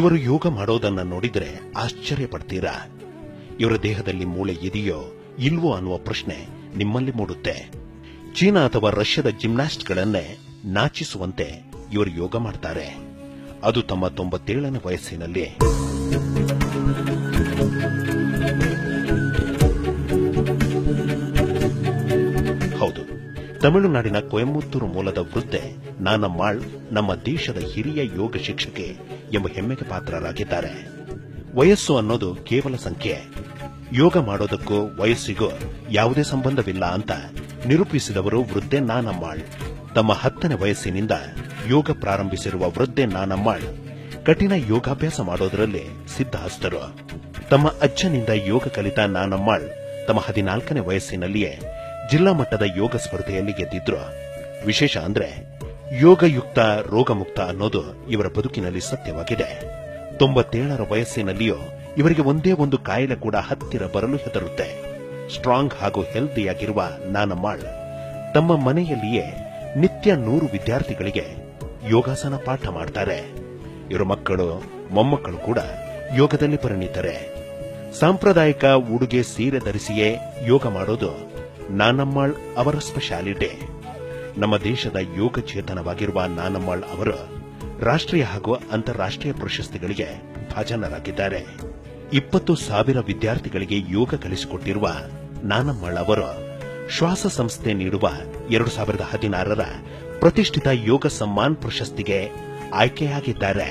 ಇವರು ಯೋಗ ಮಾಡೋದನ್ನ ನೋಡಿದ್ರೆ ಆಶ್ಚರ್ಯ ಪಡ್ತೀರಾ. ಇವರ ದೇಹದಲ್ಲಿ ಮೂಳೆ ಇದೆಯೋ ಇಲ್ವೋ ಅನ್ನುವ ಪ್ರಶ್ನೆ ನಿಮ್ಮಲ್ಲಿ ಮೂಡುತ್ತೆ. ಚೀನಾ ಅಥವಾ ರಷ್ಯಾದ ಜಿಮ್ನಾಸ್ಟ್ಗಳನ್ನೇ ನಾಚಿಸುವಂತೆ ಇವರು ಯೋಗ ಮಾಡ್ತಾರೆ. ಅದು ತಮ್ಮ 97ನೇ ವಯಸ್ಸಿನಲ್ಲಿ. ಹೌದು, ತಮಿಳುನಾಡಿನ ಕೊಯಮತ್ತೂರು ಮೂಲದ ವೃದ್ಧೆ ನಾನಮ್ಮಾಳ್ ನಮ್ಮ ದೇಶದ ಹಿರಿಯ ಯೋಗ ಶಿಕ್ಷಕಿ ಎಂಬ ಹೆಮ್ಮೆಗೆ ಪಾತ್ರರಾಗಿದ್ದಾರೆ. ವಯಸ್ಸು ಅನ್ನೋದು ಕೇವಲ ಸಂಖ್ಯೆ. ಯೋಗ ಮಾಡೋದಕ್ಕೂ ವಯಸ್ಸಿಗೂ ಯಾವುದೇ ಸಂಬಂಧವಿಲ್ಲ ಅಂತ ನಿರೂಪಿಸಿದವರು ವೃದ್ಧೆ ನಾನಮ್ಮಾಳ್. ತಮ್ಮ 10ನೇ ವಯಸ್ಸಿನಿಂದ ಯೋಗ ಪ್ರಾರಂಭಿಸಿರುವ ವೃದ್ಧೆ ನಾನಮ್ಮಾಳ್ ಕಠಿಣ ಯೋಗಾಭ್ಯಾಸ ಮಾಡೋದರಲ್ಲಿ ಸಿದ್ಧಹಸ್ತರು. ತಮ್ಮ ಅಜ್ಜನಿಂದ ಯೋಗ ಕಲಿತ ನಾನಮ್ಮಾಳ್ ತಮ್ಮ 14ನೇ ವಯಸ್ಸಿನಲ್ಲಿಯೇ ಜಿಲ್ಲಾ ಮಟ್ಟದ ಯೋಗ ಸ್ಪರ್ಧೆಯಲ್ಲಿ ಗೆದ್ದಿದ್ರು. ವಿಶೇಷ ಅಂದ್ರೆ ಯೋಗಯುಕ್ತ ರೋಗಮುಕ್ತ ಅನ್ನೋದು ಇವರ ಬದುಕಿನಲ್ಲಿ ಸತ್ಯವಾಗಿದೆ. 97ರ ವಯಸ್ಸಿನಲ್ಲಿಯೂ ಇವರಿಗೆ ಒಂದೇ ಒಂದು ಕಾಯಿಲೆ ಕೂಡ ಹತ್ತಿರ ಬರಲು ಹೆದರುತ್ತೆ. ಸ್ಟ್ರಾಂಗ್ ಹಾಗೂ ಹೆಲ್ದಿಯಾಗಿರುವ ನಾನಮ್ಮಾಳ್ ತಮ್ಮ ಮನೆಯಲ್ಲಿಯೇ ನಿತ್ಯ 100 ವಿದ್ಯಾರ್ಥಿಗಳಿಗೆ ಯೋಗಾಸನ ಪಾಠ ಮಾಡ್ತಾರೆ. ಇವರ ಮಕ್ಕಳು ಮೊಮ್ಮಕ್ಕಳು ಕೂಡ ಯೋಗದಲ್ಲಿ ಪರಿಣಿತರೆ. ಸಾಂಪ್ರದಾಯಿಕ ಉಡುಗೆ ಸೀರೆ ಧರಿಸಿಯೇ ಯೋಗ ಮಾಡೋದು ನಾನಮ್ಮಾಳ್ ಅವರ ಸ್ಪೆಷಾಲಿಟಿ. ನಮ್ಮ ದೇಶದ ಯೋಗ ಚೇತನವಾಗಿರುವ ನಾನಮ್ಮಾಳ್ ಅವರು ರಾಷ್ಟ್ರೀಯ ಹಾಗೂ ಅಂತಾರಾಷ್ಟ್ರೀಯ ಪ್ರಶಸ್ತಿಗಳಿಗೆ ಭಾಜನರಾಗಿದ್ದಾರೆ. 20,000 ವಿದ್ಯಾರ್ಥಿಗಳಿಗೆ ಯೋಗ ಕಲಿಸಿಕೊಟ್ಟಿರುವ ನಾನಮ್ಮಾಳ್ ಅವರು ಶ್ವಾಸ ಸಂಸ್ಥೆ ನೀಡುವ 2016ರ ಪ್ರತಿಷ್ಠಿತ ಯೋಗ ಸಮ್ಮಾನ್ ಪ್ರಶಸ್ತಿಗೆ ಆಯ್ಕೆಯಾಗಿದ್ದಾರೆ.